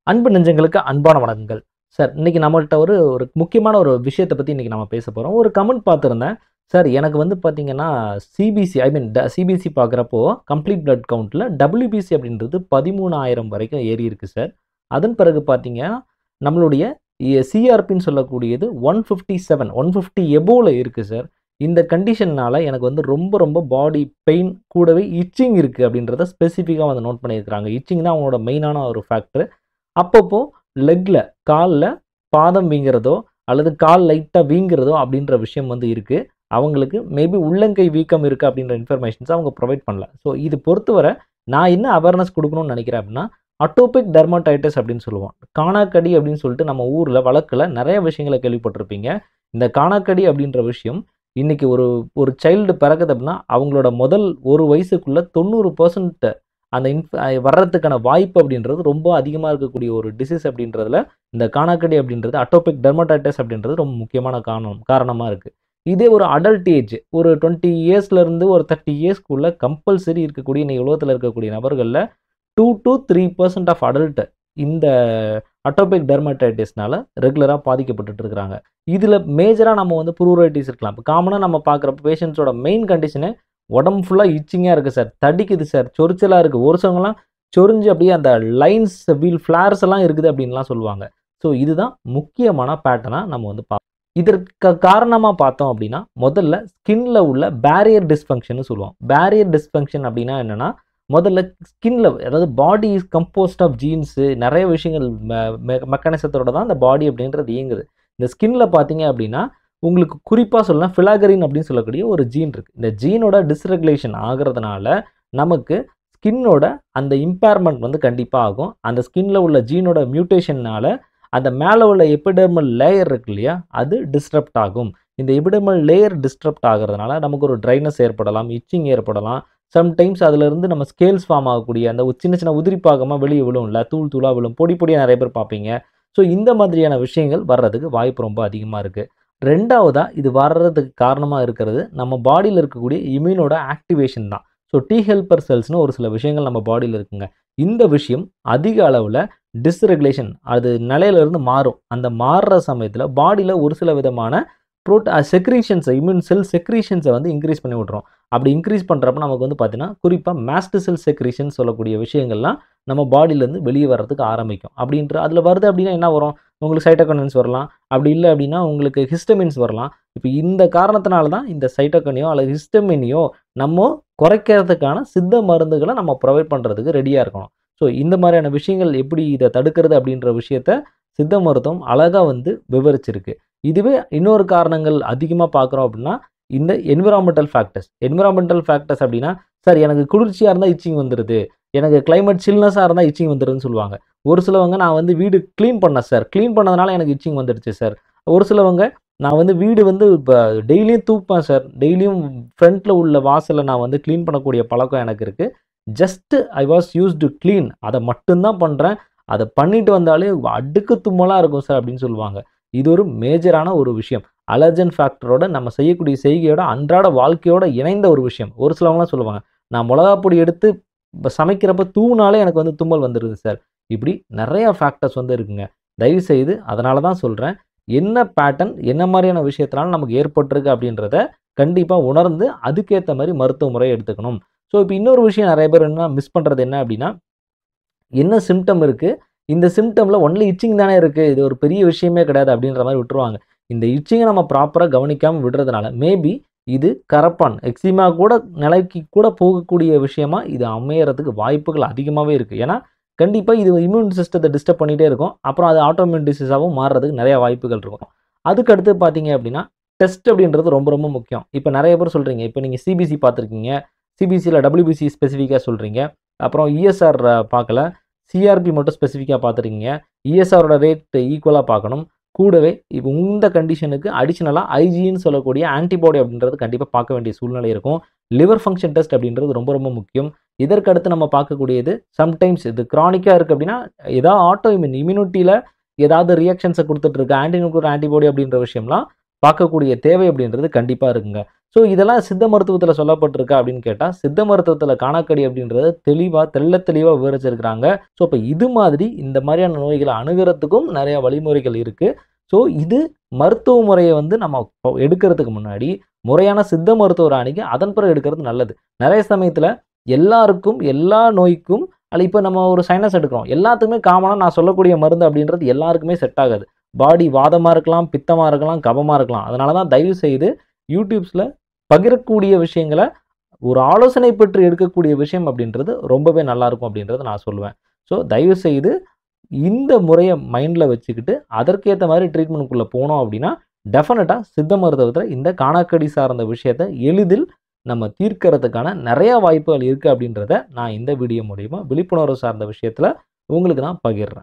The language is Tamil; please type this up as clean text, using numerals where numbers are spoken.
அன்பு நெஞ்சங்களுக்கு அன்பான வணக்கங்கள். சார், இன்னைக்கு நம்மள்ட்ட ஒரு முக்கியமான ஒரு விஷயத்த பத்தி இன்னைக்கு நம்ம பேச போறோம். ஒரு கமெண்ட் பார்த்திருந்தேன். சார், எனக்கு வந்து பார்த்தீங்கன்னா, சிபிசி ஐ மீன் சிபிசி பார்க்குறப்போ கம்ப்ளீட் பிளட் கவுண்ட்ல WBC அப்படின்றது 13,000 வரைக்கும் ஏறியிருக்கு சார். அதன் பிறகு பார்த்தீங்கன்னா, நம்மளுடைய சிஆர்பின்னு சொல்லக்கூடியது 157 150 எபோவ்ல இருக்கு சார். இந்த கண்டிஷன்னால எனக்கு வந்து ரொம்ப ரொம்ப பாடி பெயின் கூடவே இச்சிங் இருக்கு அப்படின்றத ஸ்பெசிஃபிக்கா வந்து நோட் பண்ணியிருக்கிறாங்க. இச்சிங் தான் அவங்களோட மெயினான ஒரு ஃபேக்டர். அப்பப்போ லெக்ல, கால்ல பாதம் வீங்குறதோ, அல்லது கால் லைட்டா வீங்குறதோ அப்படின்ற விஷயம் வந்து இருக்கு. அவங்களுக்கு மேபி உள்ளங்கை வீக்கம் இருக்கு அப்படின்ற இன்ஃபர்மேஷன்ஸ அவங்க புரொவைட் பண்ணல. ஸோ இது பொறுத்தவர நான் என்ன அவேர்னஸ் குடுக்கணும்னு நெனைக்கிறேன் அப்படின்னா, அட்டோபிக் டெர்மடைட்டிஸ் அப்படின்னு சொல்லுவோம். கானாக்கடி அப்படின்னு சொல்லிட்டு நம்ம ஊர்ல வழக்குல நெறைய விஷயங்கள கேள்விப்பட்டிருப்பீங்க. இந்த கானாக்கடி அப்படின்ற விஷயம் இன்னைக்கு ஒரு ஒரு சைல்டு பிறக்குது அப்படின்னா, அவங்களோட முதல் 1 வயசுக்குள்ள 90% அந்த வர்றதுக்கான வாய்ப்பு அப்படின்றது ரொம்ப அதிகமா இருக்கக்கூடிய ஒரு டிசீஸ் அப்படின்றதுல, இந்த கானாக்கடி அப்படின்றது அட்டோபிக் டெர்மடைட்டிஸ் அப்படின்றது ரொம்ப முக்கியமான காரணமா இருக்கு. இதே ஒரு அடல்ட் ஏஜ் ஒரு 20 இயர்ஸ்ல இருந்து ஒரு 30 இயர்ஸ்க்குள்ள கம்பல்சரி இருக்கக்கூடிய இன்னைக்கு உலகத்துல இருக்கக்கூடிய நபர்கள்ல 2-3% ஆஃப் அடல்ட் இந்த அட்டோபிக் டெர்மடைட்டிஸ்னால ரெகுலரா பாதிக்கப்பட்டுட்டு இருக்கிறாங்க. இதுல மேஜரா நம்ம வந்து ப்ரூரைட்டிஸ் இருக்கலாம். இப்ப காமனா நம்ம பார்க்குற பேஷண்ட்ஸோட மெயின் கண்டிஷனே உடம்பு ஃபுல்லா இச்சிங்கா இருக்கு சார். தடிக்குது சார். சொரிச்சலா இருக்கு. ஒரு சிலவங்கலாம் சொரிஞ்சு அப்படியே அந்த லைன்ஸ், ஃபிளார்ஸ் எல்லாம் இருக்குது அப்படின்லாம் சொல்லுவாங்க. ஸோ இதுதான் முக்கியமான பேட்டர்னா நம்ம வந்து இதற்கு காரணமா பார்த்தோம் அப்படின்னா, முதல்ல ஸ்கின்ல உள்ள பேரியர் டிஸ்ஃபங்ஷன்னு சொல்லுவோம். பேரியர் டிஸ்ஃபங்ஷன் அப்படின்னா என்னன்னா, முதல்ல ஸ்கின்ல அதாவது body is composed of genes நெறைய விஷயங்கள் மெக்கானிசத்தோட தான் அந்த பாடி அப்படின்றது இயங்குது. இந்த ஸ்கின்ல பார்த்தீங்க அப்படின்னா, உங்களுக்கு குறிப்பா சொல்லணும்னா ஃபிலாகரின் அப்படின்னு சொல்லக்கூடிய ஒரு ஜீன் இருக்கு. இந்த ஜீனோட டிஸ்ரெகுலேஷன் ஆகுறதுனால, நமக்கு ஸ்கின்னோட அந்த இம்பேர்மென்ட் வந்து கண்டிப்பா ஆகும். அந்த ஸ்கின்ல உள்ள ஜீனோட மியூட்டேஷன்னால அந்த மேல உள்ள எபிடெர்மல் லேயர் இருக்கு இல்லையா? அது டிஸ்ரப்ட் ஆகும். இந்த எபிடெர்மல் லேயர் டிஸ்ரப்ட் ஆகுறதுனால நமக்கு ஒரு ட்ரைனஸ் ஏற்படலாம், இச்சிங் ஏற்படலாம். சம்டைம்ஸ் அதிலிருந்து நம்ம ஸ்கேல்ஸ் ஃபார்ம் ஆகக்கூடிய அந்த சின்ன சின்ன உதிரி பாகமா வெளிய விழும்ல, தூள் தூளா விழும். பொடி பொடியா நெறைய பேர் பார்ப்பீங்க. ஸோ இந்த மாதிரியான விஷயங்கள் வர்றதுக்கு வாய்ப்பு ரொம்ப அதிகமா இருக்கு. 2வதா இது வர்றதுக்கு காரணமா இருக்கிறது, நம்ம பாடியில இருக்கக்கூடிய இம்யூனோட ஆக்டிவேஷன் தான். ஸோ டி ஹெல்ப்பர் செல்ஸ்ன்னு ஒரு சில விஷயங்கள் நம்ம பாடியில இருக்குங்க. இந்த விஷயம் அதிக அளவுல டிஸ்ரெகுலேஷன் அது நிலையிலிருந்து மாறும். அந்த மாறுற சமயத்தில பாடியில ஒரு சில விதமான செக்ரீஷன்ஸ இம்யூன் செல் செக்ரீஷன்ஸ வந்து இன்கிரீஸ் பண்ணி விட்டுரும். அப்படி இன்கிரீஸ் பண்றப்ப நமக்கு வந்து பார்த்தீங்கன்னா, குறிப்பா மாஸ்ட் செல் செக்ரீஷன் சொல்லக்கூடிய விஷயங்கள்லாம் நம்ம பாடியிலேருந்து வெளிய வர்றதுக்கு ஆரம்பிக்கும். அதில வருது அப்படின்னா என்ன வரும்? உங்களுக்கு சைட்டோகைனின்ஸ் வரலாம். அப்படி இல்ல அப்படின்னா உங்களுக்கு ஹிஸ்டமின்ஸ் வரலாம். இப்ப இந்த காரணத்தினால தான் இந்த சைட்டோகைனியோ அல்லது ஹிஸ்டமினையோ நம்ம குறைக்கிறதுக்கான சித்த மருந்துகள நம்ம புரொவைட் பண்றதுக்கு ரெடியா இருக்கணும். ஸோ இந்த மாதிரியான விஷயங்கள் எப்படி இத தடுக்கிறது அப்படின்ற விஷயத்த சித்த மருத்துவம் அழகா வந்து விவரிச்சிருக்கு. இதுவே இன்னொரு காரணங்கள் அதிகமா பார்க்குறோம் அப்படின்னா, இந்த என்விரான்மென்டல் ஃபேக்டர்ஸ் அப்படின்னா, சார் எனக்கு குளிர்ச்சியா இருந்தா இச்சிங் வந்துருது. எனக்கு கிளைமேட் சில்னஸா இருந்தா இச்சிங் வந்துருதுன்னு சொல்லுவாங்க. ஒரு சிலவங்க நான் வந்து வீடு கிளீன் பண்ணேன் சார். கிளீன் பண்ணதுனால எனக்கு இச்சிங் வந்துடுச்சு சார். ஒரு சிலவங்க நான் வந்து வீடு வந்து இப்ப டெய்லியும் தூப்பேன் சார். டெய்லியும் ஃப்ரண்ட்ல உள்ள வாசல நான் வந்து கிளீன் பண்ணக்கூடிய பழக்கம் எனக்கு இருக்கு. Just I was used to clean. அத மட்டும் தான் பண்றேன். அத பண்ணிட்டு வந்தாலே அடுக்கு தும்மலா இருக்கும் சார் அப்படின்னு சொல்லுவாங்க. இது ஒரு மேஜரான ஒரு விஷயம். அலர்ஜன் ஃபேக்டரோட நம்ம செய்யக்கூடிய செய்கையோட அன்றாட வாழ்க்கையோட இணைந்த ஒரு விஷயம். ஒரு சிலவங்கலாம் சொல்லுவாங்க, நான் மொளகா பொடி எடுத்து சமைக்கிறப்ப தூவுனாலே எனக்கு வந்து தும்மல் வந்துருது சார். இப்படி நெறைய ஃபேக்டர்ஸ் வந்து இருக்குங்க. தயவுசெய்து அதனால தான் சொல்றேன். என்ன பேட்டர்ன், என்ன மாரியான விஷயத்தினால நமக்கு ஏற்பட்டிருக்கு அப்படின்றத கண்டிப்பா உணர்ந்து அதுக்கேத்த மாரி மருத்துவ முறை எடுத்துக்கணும். ஸோ, இப்ப இன்னொரு விஷயம் நெறைய பேர் என்ன மிஸ் பண்றது என்ன அப்படின்னா, என்ன சிம்ப்டம் இருக்கு? இந்த சிம்ப்டம்ல ஒன்லி இச்சிங் தானே இருக்கு. இது ஒரு பெரிய விஷயமே கிடையாது அப்படின்ற மாரி விட்டுருவாங்க. இந்த இச்சிங்க நம்ம ப்ராப்பரா கவனிக்காம விடுறதுனால, மேபி இது கரப்பான், எக்ஸிமா கூட நிலைக்கு கூட போகக்கூடிய விஷயமா இது அமையறதுக்கு வாய்ப்புகள் அதிகமாவே இருக்கு. ஏன்னா, கண்டிப்பா இது இம்யூன் சிஸ்டத்த டிஸ்டர்ப் பண்ணிட்டே இருக்கும். அப்புறம் அது ஆட்டோஇம்யூன் டிசீஸாவும் மாறுறதுக்கு நெறைய வாய்ப்புகள் இருக்கும். அதுக்கு அடுத்து பார்த்தீங்க அப்படின்னா, டெஸ்ட் அப்படின்றது ரொம்ப ரொம்ப முக்கியம். இப்ப நெறைய பேர் சொல்றீங்க. இப்ப நீங்க சிபிசி பார்த்திருக்கீங்க. சிபிசில WBC ஸ்பெசிஃபிக்கா சொல்றீங்க. அப்புறம் இஎஸ்ஆர் பார்க்கல. சிஆர்பி மட்டும் ஸ்பெசிஃபிக்கா பார்த்துருக்கீங்க. இஎஸ்ஆரோட ரேட் ஈக்குவலா பார்க்கணும். கூடவே இப்ப இந்த கண்டிஷனுக்கு அடிஷனலா ஐஜின்னு சொல்லக்கூடிய ஆன்டிபாடி அப்படின்றது கண்டிப்பா பார்க்க வேண்டிய சூழ்நிலை இருக்கும். லிவர் ஃபங்ஷன் டெஸ்ட் அப்படின்றது ரொம்ப ரொம்ப முக்கியம். இதற்கு அடுத்து நம்ம பார்க்கக்கூடியது சம்டைம்ஸ் இது கிரானிக்கா இருக்கு அப்படின்னா, ஏதாவது இம்யூனிட்டில ஏதாவது ரியாக்ஷன்ஸ குடுத்துட்டு இருக்கு. ஆன்டி நியூக்ளியர் ஆன்டிபாடி அப்படின்ற விஷயம்லாம் பார்க்கக்கூடிய தேவை அப்படின்றது கண்டிப்பா இருக்குங்க. ஸோ இதெல்லாம் சித்த மருத்துவத்தில சொல்லப்பட்டிருக்கா அப்படின்னு கேட்டா, சித்த மருத்துவத்தில காணாக்கடி அப்படின்றத தெள்ளத் தெளிவா விவரிச்சிருக்கிறாங்க. ஸோ அப்ப இது மாதிரி இந்த மாதிரியான நோய்கள அணுகுறதுக்கும் நெறைய வழிமுறைகள் இருக்கு. ஸோ இது மருத்துவ முறைய வந்து நம்ம எடுக்கிறதுக்கு முன்னாடி முறையான சித்த மருத்துவர அணுகி அதன் பிறகு எடுக்கிறது நல்லது. நெறைய சமயத்தில எல்லாருக்கும், எல்லா நோய்க்கும் இப்ப நம்ம ஒரு சைனஸ் எடுக்கிறோம். எல்லாத்துக்குமே காமனா நான் சொல்லக்கூடிய மருந்து அப்படின்றது எல்லாருக்குமே செட் ஆகாது. பாடி வாதமா இருக்கலாம், பித்தமா இருக்கலாம், கபமா இருக்கலாம். அதனால தான் தயவு செய்து யூடியூப்ஸ்ல பகிரக்கூடிய விஷயங்கள ஒரு ஆலோசனை பெற்று எடுக்கக்கூடிய விஷயம் அப்படின்றது ரொம்பவே நல்லாருக்கும் அப்படின்றத நான் சொல்லுவேன். ஸோ தயவு செய்து இந்த முறைய மைண்ட்ல வச்சுக்கிட்டு, அதற்கேத்த மாரி ட்ரீட்மெண்ட்க்குள்ள போனோம் அப்படின்னா, டெஃபினட்டா சித்த மருத்துவத்தில இந்த காணாக்கடி சார்ந்த விஷயத்த எளிதில் நம்ம தீர்க்கறதுக்கான நெறைய வாய்ப்புகள் இருக்கு அப்படின்றத நான் இந்த வீடியோ மூலியமா விழிப்புணர்வு சார்ந்த விஷயத்தில உங்களுக்கு நான் பகிர்றேன்.